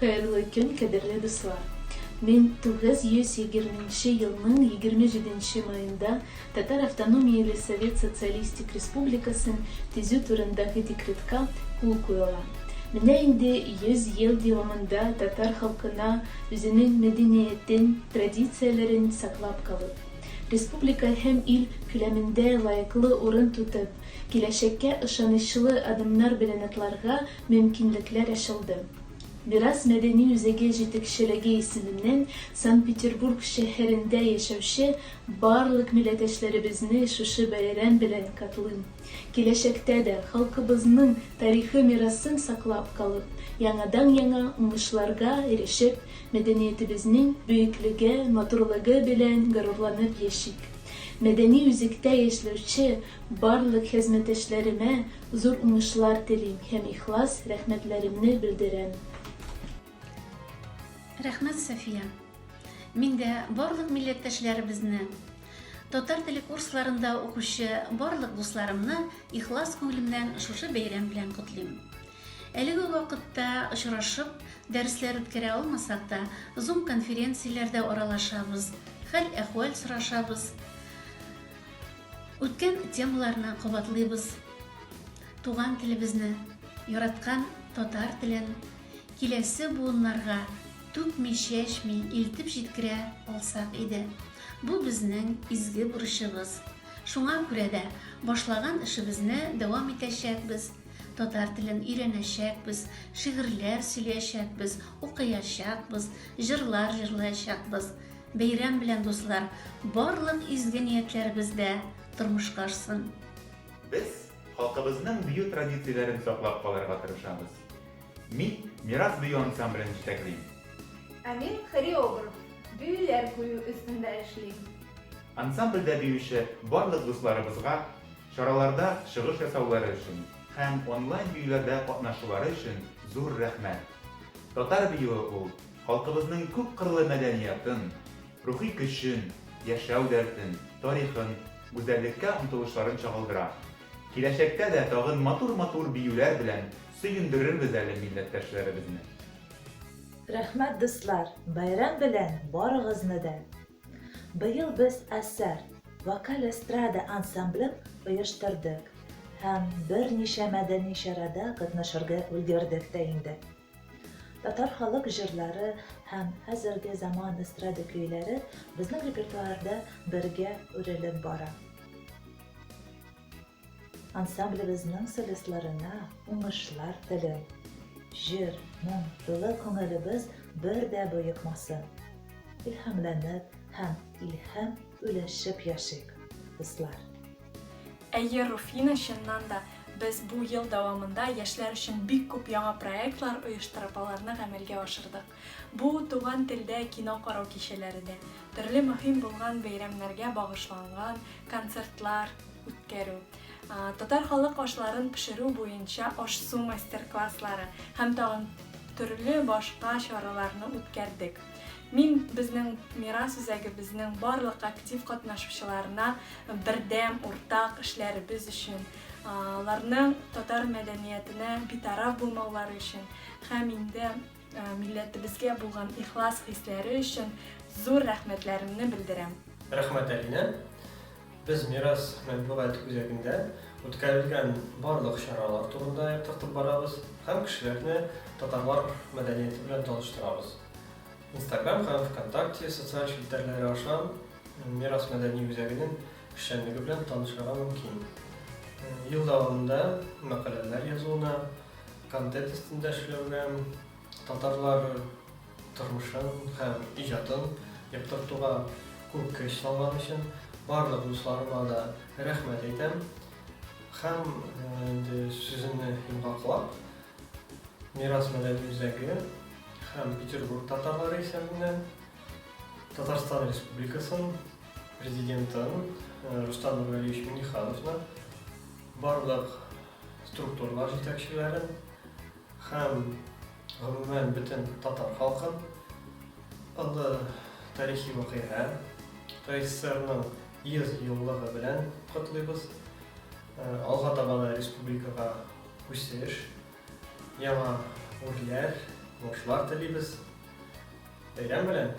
Hayırlı gün, kaderli dostlar. Men 1920 yılının 27 mayında Tatar Avtonomiyeli Sovet Sotsialistik Respublikası'nın tezi turundaki dekretka kul koyulan. Mene indi 100 yıl devamında Tatar halkına özünün medeniyetin, tradisiyelerin saklap kalıp, Respublika hem il küleminde layıklı orun tutup, gelecekte ışanışlı adımlar bilenetlerine mümkünlükler açıldı. Miras Medeni Yüzege Jetekşiligi isiminden Sankt Peterburg şehrinde yaşavşı barlık milletleşlerimizni şuşu bayram bilen katılın. Gelecekte de halkımızın tarihi mirasını saklap kalıp, yanadan yana umışlarga erişip, medeniyetimizin büyüklüğü, maturluğu bilen gururlanıp yaşayık. Medeni yüzükte yaşlıkçı barlık hizmetleşlerime zor umışlar dilim hem ihlas rahmetlerimni bildirem. Рәхмәт, Сафия. Мин дә барлык милләттәшләребезне, татар теле курсларында укучы барлык дусларымны ихлас күңелемнән шушы бәйрәм белән котлыйм. Әлеге вакытта очрашып, дәресләр үткәрә алмасак та, Zoom конференцияләрдә аралашабыз, хәл-әхвәл сорашабыз. Үткән темаларны кабатлыйбыз. Туган телебезне, яраткан татар телен киләсе буыннарга түкми-чәчми, илтеп җиткерә алсак иде. Бу безнең изге бурычыбыз. Шуңа күрә дә башлаган эшебезне дәвам итәчәкбез. Татар телен өйрәнәчәкбез, шигырьләр сөйләячәкбез, укыячакбыз, җырлар җырлаячакбыз. Бәйрәм белән дуслар, барлык изге ниятләребездә тормышка ашсын. Без халкыбызның бию традицияләрен саклап калырга тырышабыз. Мин Мирас бию ансамблен җитәклим. Мин хореограф, büyüler kuyu üstünde eşliyim. Ансамбльдә биюче барлык дусларыбызга чараларда чыгыш ясаулары өчен һәм онлайн биюләрдә катнашулары өчен зур рәхмәт. Татар биюе ул халкыбызның күп кырлы мәдәниятын, рухи көчен, яшәү дәртен, тарихын, гүзәллеккә омтылышларын чагылдыра. Киләчәктә дә тагын матур-матур биюләр белән сөендерербез әле милләттәшләребезне. Рәхмәт дуслар, байрам белән барыгызны да. Быел без әсәр, вокаль эстрада ансамблен оештырдык һәм берничә мәдәни чарада катнашырга өлгердек тә инде. Татар халык җырлары һәм хәзерге заман эстрада көйләре безнең репертуарда бергә үрелеп бара. Ансамблебезнең солистларына уңышлар телим. Җыр, моң, тылы күңелебез бер дә боекмасын. Илһамланып һәм илһам үләшеп яшик, дуслар. Әйе, Руфина, чыннан да без бу ел дәвамында яшьләр өчен бик күп яңа проектлар оештырып аларны гамәлгә ашырдык. Бу туган телдә кино карау кичәләрендә, төрле мөһим булган бәйрәмнәргә багышланган концертлар үткәрү, татар халык ашларын пешерү буенча аш-су мастер-класслары һәм тагын төрле башка чараларны үткәрдек. Мин безнең Мирас үзәгебезнең барлык актив катнашучыларына бердәм уртак эшләребез өчен, аларның татар мәдәниятенә битараф булмаулары өчен һәм инде милләтебезгә булган ихлас хисләре өчен зур рәхмәтләремне белдерәм. Рәхмәт Алина. Biz Мирас мәтбугат үзәгендә үткәрелгән барлык чаралар турында тартып барабыз һәм кешеләрне татарлар мәдәнияте белән таныштырабыз. Instagram һәм ВКонтакте социаль челтәрләре аша Мирас мәдәни үзәгенең эшчәнлеге белән танышырга мөмкин. Ел дәвамында мәкаләләр язуына, контент өстендә эшләүгә, татарлар тормышын һәм иҗатын яктыртуга күп көч салган өчен барлык дусларыма да рәхмәт әйтәм. Һәм сүземне йомгаклап, Мирас мәдәни үзәге һәм Петербург татарлары исәбеннән Татарстан Республикасының президентын Рустам Нургалиевич Миңнехановны, барлык структуралар җитәкчеләрен һәм гомумән бөтен татар халкын олы тарихи вакыйга ТССРның 100 еллыгы белән котлыйбыз. Алга таба республикага үсеш, яңа үрләр, уңышлар телибез. Бәйрәм белән!